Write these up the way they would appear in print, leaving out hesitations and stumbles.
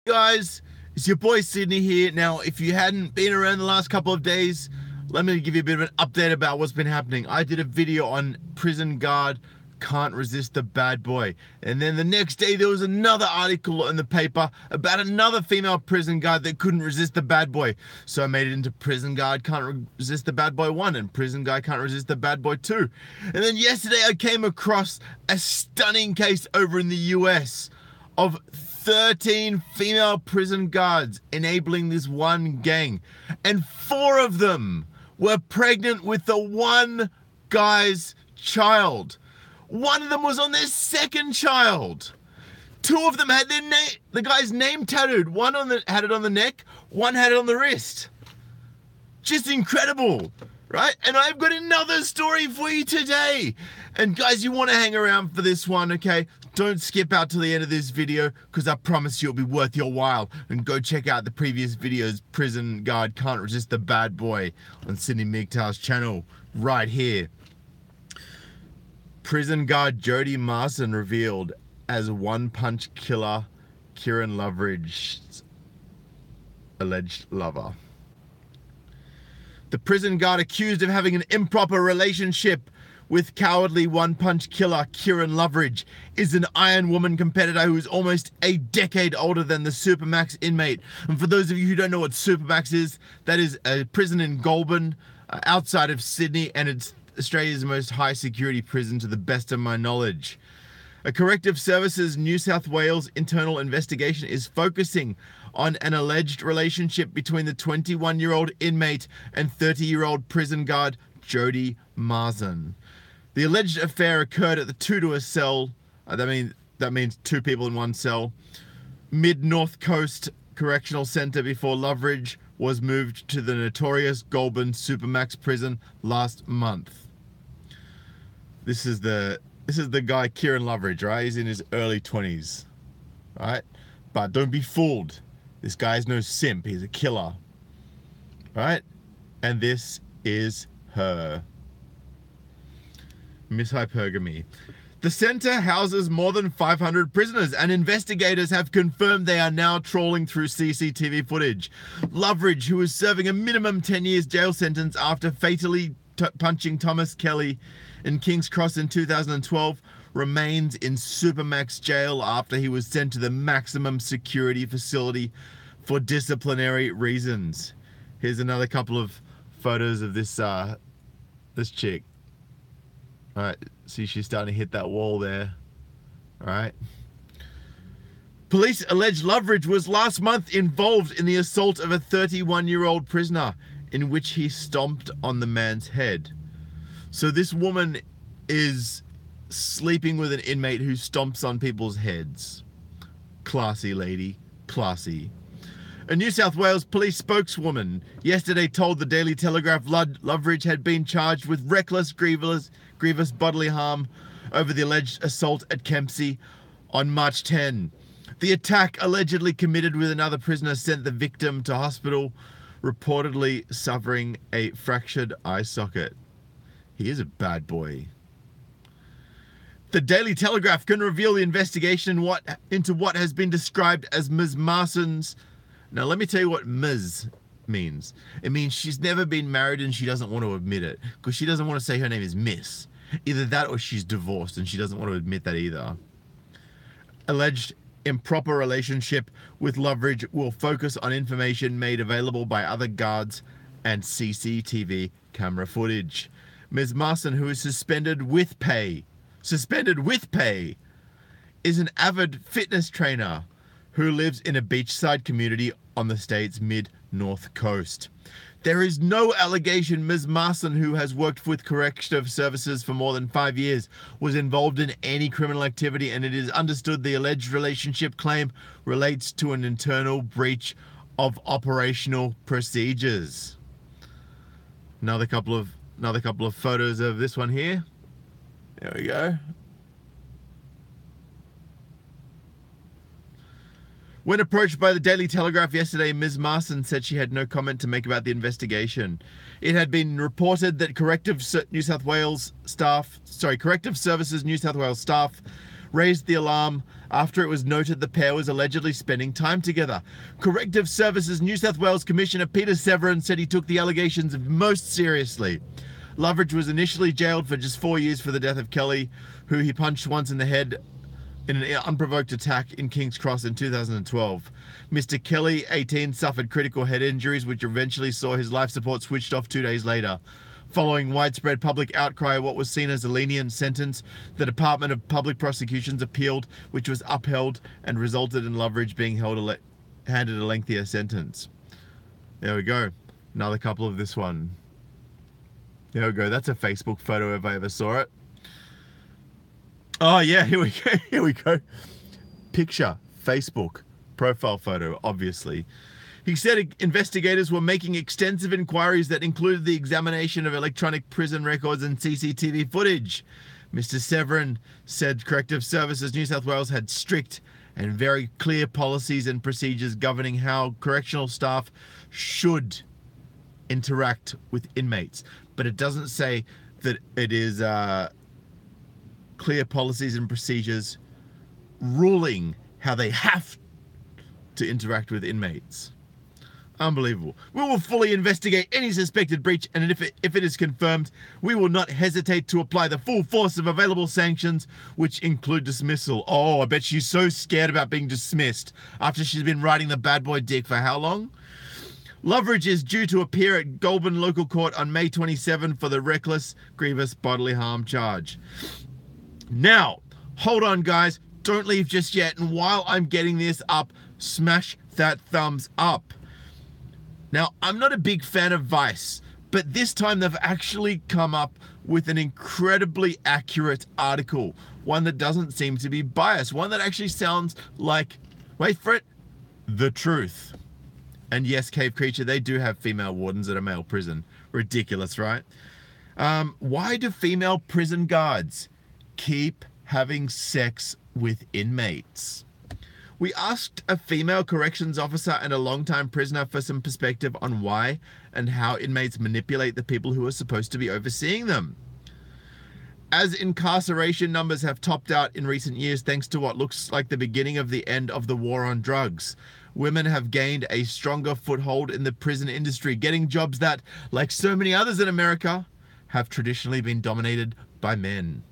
Guys, it's your boy Sydney here. Now, if you hadn't been around the last couple of days, let me give you a bit of an update about what's been happening. I did a video on prison guard can't resist the bad boy, and then the next day there was another article in the paper about another female prison guard that couldn't resist the bad boy. So I made it into prison guard can't resist the bad boy 1 and prison guard can't resist the bad boy 2. And then yesterday I came across a stunning case over in the US of 13 female prison guards enabling this one gang, and 4 of them were pregnant with the one guy's child. One of them was on their second child. 2 of them had the guy's name tattooed. One had it on the neck, one had it on the wrist. Just incredible, right? And I've got another story for you today. And guys, you want to hang around for this one, okay? Don't skip out to the end of this video, because I promise you it'll be worth your while. And go check out the previous videos, Prison Guard Can't Resist the Bad Boy, on Sydney MGTOW's channel, right here. Prison guard Jody Marsden revealed as one-punch killer Kieran Loveridge's alleged lover. The prison guard accused of having an improper relationship with cowardly one-punch killer Kieran Loveridge is an Iron Woman competitor who is almost a decade older than the Supermax inmate. And for those of you who don't know what Supermax is, that is a prison in Goulburn, outside of Sydney, and it's Australia's most high security prison to the best of my knowledge. A Corrective Services New South Wales internal investigation is focusing on an alleged relationship between the 21-year-old inmate and 30-year-old prison guard Jody Marsden. The alleged affair occurred at the 2-to-a cell, that means 2 people in one cell, Mid-North Coast Correctional Centre before Loveridge was moved to the notorious Goulburn Supermax prison last month. This is the guy Kieran Loveridge, right? He's in his early 20s, right? But don't be fooled. This guy's no simp. He's a killer, right? And this is her. Miss Hypergamy. The centre houses more than 500 prisoners, and investigators have confirmed they are now trawling through CCTV footage. Loveridge, who is serving a minimum 10 years jail sentence after fatally punching Thomas Kelly in King's Cross in 2012, remains in Supermax jail after he was sent to the maximum security facility for disciplinary reasons. Here's another couple of photos of this chick. All right, see, she's starting to hit that wall there. All right. Police allege Loveridge was last month involved in the assault of a 31-year-old prisoner, in which he stomped on the man's head. So this woman is sleeping with an inmate who stomps on people's heads. Classy lady, classy. A New South Wales police spokeswoman yesterday told the Daily Telegraph Loveridge had been charged with reckless, grievous bodily harm over the alleged assault at Kempsey on March 10. The attack, allegedly committed with another prisoner, sent the victim to hospital, reportedly suffering a fractured eye socket. He is a bad boy. The Daily Telegraph can reveal the investigation into what has been described as Ms. Marsden's. Now, let me tell you what Ms. means. It means she's never been married and she doesn't want to admit it, because she doesn't want to say her name is Miss. Either that or she's divorced and she doesn't want to admit that either. Alleged improper relationship with Loveridge will focus on information made available by other guards and CCTV camera footage. Ms. Marsden, who is suspended with pay, is an avid fitness trainer who lives in a beachside community on the state's mid-north coast. There is no allegation Ms. Marsden, who has worked with Corrective Services for more than 5 years, was involved in any criminal activity, and it is understood the alleged relationship claim relates to an internal breach of operational procedures. Another couple of photos of this one here. There we go. When approached by the Daily Telegraph yesterday, Ms. Marsden said she had no comment to make about the investigation. It had been reported that Corrective Services New South Wales staff raised the alarm after it was noted the pair was allegedly spending time together. Corrective Services New South Wales Commissioner Peter Severin said he took the allegations most seriously. Loveridge was initially jailed for just 4 years for the death of Kelly, who he punched once in the head in an unprovoked attack in King's Cross in 2012. Mr. Kelly, 18, suffered critical head injuries, which eventually saw his life support switched off 2 days later. Following widespread public outcry of what was seen as a lenient sentence, the Department of Public Prosecutions appealed, which was upheld and resulted in Loveridge being handed a lengthier sentence. There we go. Another couple of this one. There we go. That's a Facebook photo if I ever saw it. Oh yeah, here we go. Here we go. Picture, Facebook, profile photo, obviously. He said investigators were making extensive inquiries that included the examination of electronic prison records and CCTV footage. Mr. Severin said Corrective Services New South Wales had strict and very clear policies and procedures governing how correctional staff should interact with inmates. But it doesn't say that it is clear policies and procedures ruling how they have to interact with inmates. Unbelievable. We will fully investigate any suspected breach, and if it is confirmed, we will not hesitate to apply the full force of available sanctions, which include dismissal. Oh, I bet she's so scared about being dismissed after she's been riding the bad boy dick for how long? Loveridge is due to appear at Goulburn Local Court on May 27 for the reckless, grievous bodily harm charge. Now, hold on, guys. Don't leave just yet. And while I'm getting this up, smash that thumbs up. Now, I'm not a big fan of Vice, but this time they've actually come up with an incredibly accurate article. One that doesn't seem to be biased. One that actually sounds like, wait for it, the truth. And yes, Cave Creature, they do have female wardens at a male prison. Ridiculous, right? Why do female prison guards keep having sex with inmates? We asked a female corrections officer and a longtime prisoner for some perspective on why and how inmates manipulate the people who are supposed to be overseeing them. As incarceration numbers have topped out in recent years thanks to what looks like the beginning of the end of the war on drugs, women have gained a stronger foothold in the prison industry, getting jobs that, like so many others in America, have traditionally been dominated by men.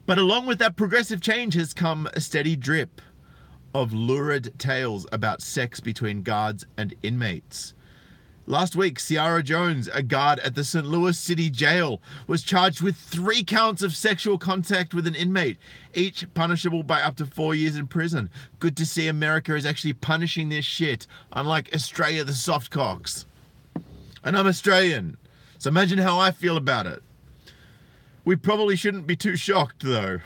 But along with that progressive change has come a steady drip of lurid tales about sex between guards and inmates. Last week, Ciara Jones, a guard at the St. Louis City Jail, was charged with 3 counts of sexual contact with an inmate, each punishable by up to 4 years in prison. Good to see America is actually punishing this shit, unlike Australia, the soft cocks. And I'm Australian, so imagine how I feel about it. We probably shouldn't be too shocked, though.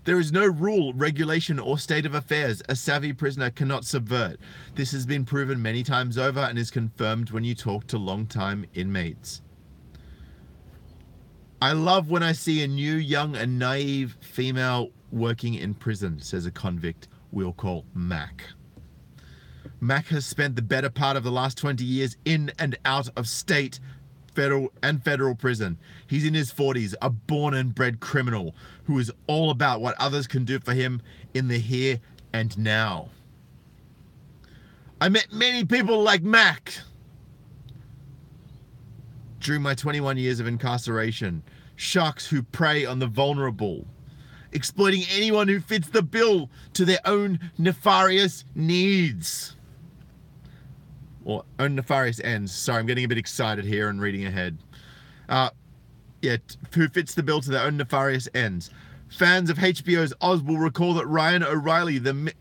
There is no rule, regulation, or state of affairs a savvy prisoner cannot subvert. This has been proven many times over and is confirmed when you talk to long-time inmates. I love when I see a new, young, and naive female working in prison, says a convict we'll call Mac. Mac has spent the better part of the last 20 years in and out of state, federal prison. He's in his 40s, a born and bred criminal who is all about what others can do for him in the here and now. I met many people like Mac during my 21 years of incarceration. Sharks who prey on the vulnerable, exploiting anyone who fits the bill to their own nefarious needs. Or own nefarious ends. Sorry, I'm getting a bit excited here and reading ahead. Who fits the bill to their own nefarious ends. Fans of HBO's Oz will recall that Ryan O'Reilly, the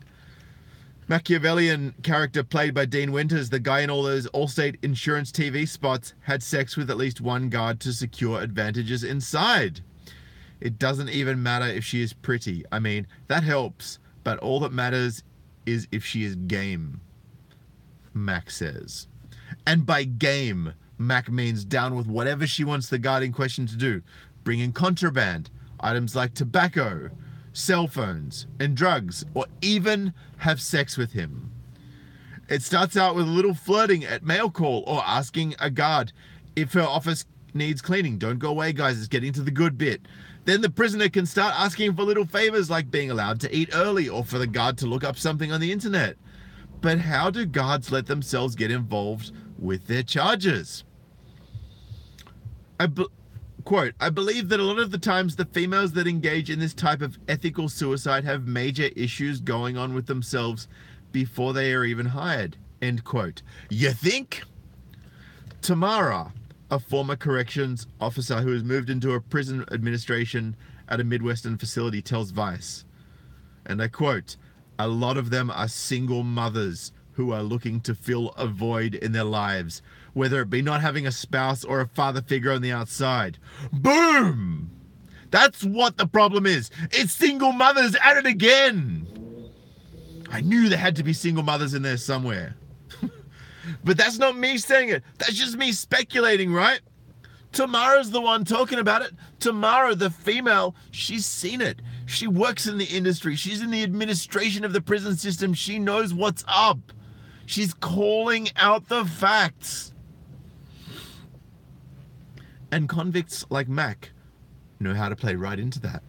Machiavellian character played by Dean Winters, the guy in all those Allstate insurance TV spots, had sex with at least one guard to secure advantages inside. It doesn't even matter if she is pretty. I mean, that helps, but all that matters is if she is game, Mac says. And by game, Mac means down with whatever she wants the guard in question to do. Bring in contraband, items like tobacco, cell phones, and drugs, or even have sex with him. It starts out with a little flirting at mail call or asking a guard if her office needs cleaning. Don't go away, guys, it's getting to the good bit. Then the prisoner can start asking for little favors like being allowed to eat early or for the guard to look up something on the internet. But how do guards let themselves get involved with their charges? Quote, I believe that a lot of the times the females that engage in this type of ethical suicide have major issues going on with themselves before they are even hired. End quote. You think? Tamara, a former corrections officer who has moved into a prison administration at a Midwestern facility, tells Vice, and I quote, a lot of them are single mothers who are looking to fill a void in their lives, whether it be not having a spouse or a father figure on the outside. Boom! That's what the problem is. It's single mothers at it again. I knew there had to be single mothers in there somewhere. But that's not me saying it. That's just me speculating, right? Tamara's the one talking about it. Tamara, the female, she's seen it. She works in the industry. She's in the administration of the prison system. She knows what's up. She's calling out the facts. And convicts like Mac know how to play right into that.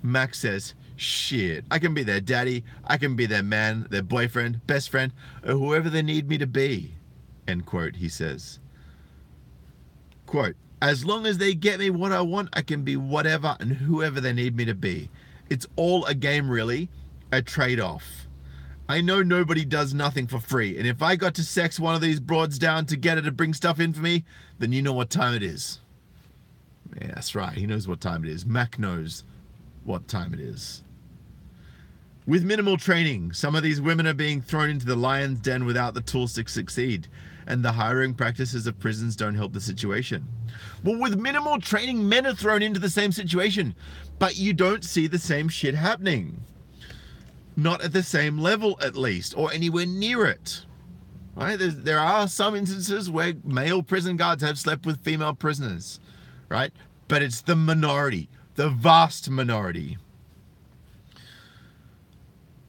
Mac says, shit, I can be their daddy, I can be their man, their boyfriend, best friend, or whoever they need me to be. End quote, he says. Quote, as long as they get me what I want, I can be whatever and whoever they need me to be. It's all a game, really, a trade-off. I know nobody does nothing for free, and if I got to sex one of these broads down to get her to bring stuff in for me, then you know what time it is. Yeah, that's right, he knows what time it is. Mac knows what time it is. With minimal training, some of these women are being thrown into the lion's den without the tools to succeed, and the hiring practices of prisons don't help the situation. Well, with minimal training, men are thrown into the same situation, but you don't see the same shit happening. Not at the same level, at least, or anywhere near it. Right? There are some instances where male prison guards have slept with female prisoners, right? But it's the minority, the vast minority.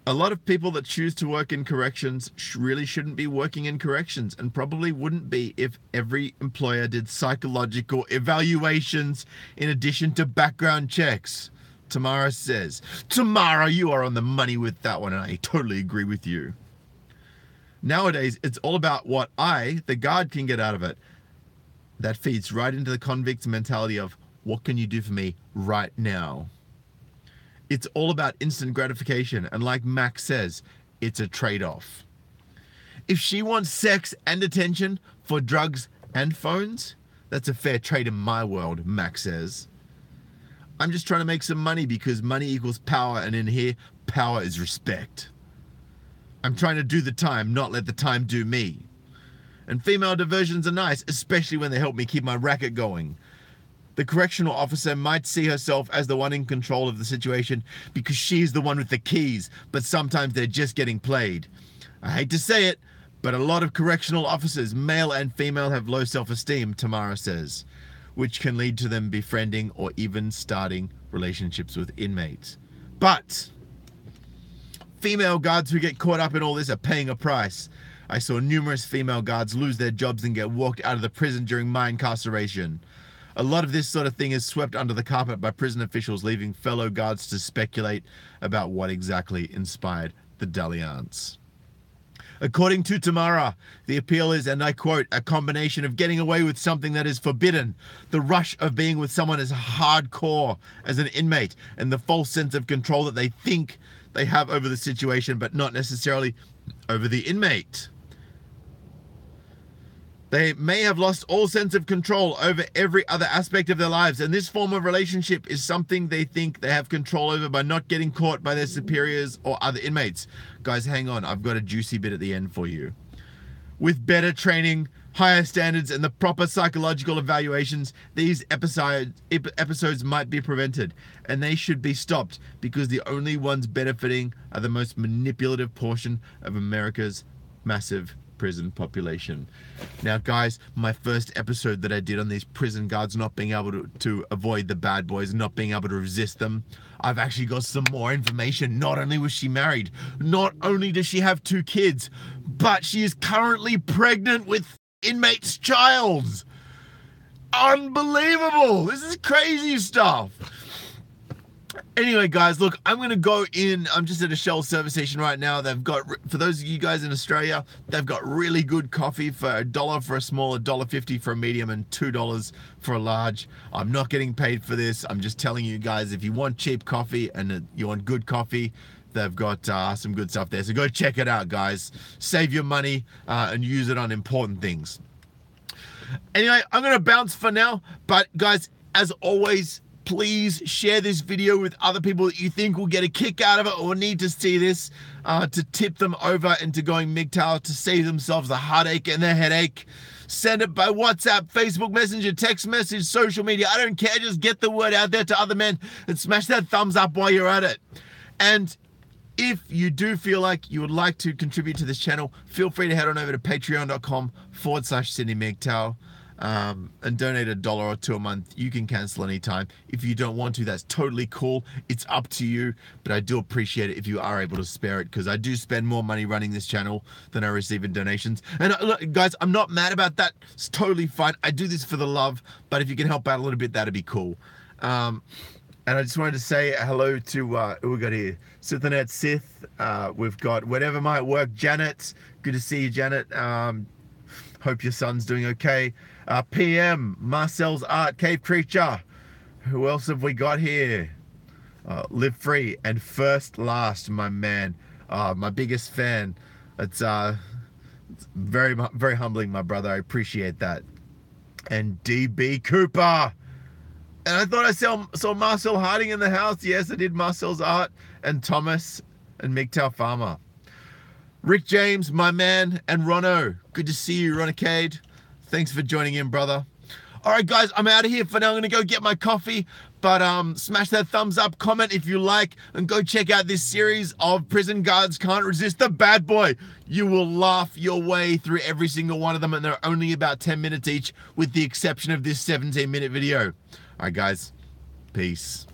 A lot of people that choose to work in corrections really shouldn't be working in corrections, and probably wouldn't be if every employer did psychological evaluations in addition to background checks. Tamara says, Tamara, you are on the money with that one, and I totally agree with you. Nowadays, it's all about what I, the guard, can get out of it. That feeds right into the convict's mentality of, what can you do for me right now? It's all about instant gratification, and like Max says, it's a trade-off. If she wants sex and attention for drugs and phones, that's a fair trade in my world, Max says. I'm just trying to make some money because money equals power, and in here, power is respect. I'm trying to do the time, not let the time do me. And female diversions are nice, especially when they help me keep my racket going. The correctional officer might see herself as the one in control of the situation because she's the one with the keys, but sometimes they're just getting played. I hate to say it, but a lot of correctional officers, male and female, have low self-esteem, Tamara says, which can lead to them befriending or even starting relationships with inmates. But female guards who get caught up in all this are paying a price. I saw numerous female guards lose their jobs and get walked out of the prison during my incarceration. A lot of this sort of thing is swept under the carpet by prison officials, leaving fellow guards to speculate about what exactly inspired the dalliance. According to Tamara, the appeal is, and I quote, a combination of getting away with something that is forbidden, the rush of being with someone as hardcore as an inmate, and the false sense of control that they think they have over the situation, but not necessarily over the inmate. They may have lost all sense of control over every other aspect of their lives, and this form of relationship is something they think they have control over by not getting caught by their superiors or other inmates. Guys, hang on, I've got a juicy bit at the end for you. With better training, higher standards, and the proper psychological evaluations, these episodes might be prevented, and they should be stopped, because the only ones benefiting are the most manipulative portion of America's massive prison population. Now guys, my first episode that I did on these prison guards not being able to avoid the bad boys, not being able to resist them, I've actually got some more information. Not only was she married, not only does she have 2 kids, but she is currently pregnant with inmate's child. unbelievable. This is crazy stuff. Anyway, guys, look, I'm going to go in. I'm just at a Shell service station right now. They've got, for those of you guys in Australia, they've got really good coffee for $1 for a small, $1.50 for a medium, and $2 for a large. I'm not getting paid for this. I'm just telling you guys, if you want cheap coffee and you want good coffee, they've got some good stuff there. So go check it out, guys. Save your money and use it on important things. Anyway, I'm going to bounce for now. But, guys, as always, please share this video with other people that you think will get a kick out of it or need to see this to tip them over into going MGTOW to save themselves the heartache and the headache. Send it by WhatsApp, Facebook Messenger, text message, social media. I don't care. Just get the word out there to other men and smash that thumbs up while you're at it. And if you do feel like you would like to contribute to this channel, feel free to head on over to patreon.com/Sydney MGTOW. And donate $1 or $2 a month. You can cancel anytime. If you don't want to, that's totally cool. It's up to you, but I do appreciate it if you are able to spare it, because I do spend more money running this channel than I receive in donations. And look, guys, I'm not mad about that. It's totally fine. I do this for the love, but if you can help out a little bit, that'd be cool. And I just wanted to say hello to who we got here. Sithanet Sith. We've got Whatever Might Work, Janet. Good to see you, Janet. Hope your son's doing okay. PM, Marcel's Art, Cave Creature. Who else have we got here? Live Free, and First Last, my man. My biggest fan. It's very, very humbling, my brother. I appreciate that. And DB Cooper. And I thought I saw Marcel Harding in the house. Yes, I did. Marcel's Art, and Thomas, and MGTOW Farmer. Rick James, my man, and Rono. Good to see you, Ronicade. Thanks for joining in, brother. All right, guys, I'm out of here for now. I'm going to go get my coffee. But smash that thumbs up, comment if you like, and go check out this series of Prison Guards Can't Resist the Bad Boy. You will laugh your way through every single one of them, and they're only about 10 minutes each, with the exception of this 17-minute video. All right, guys. Peace.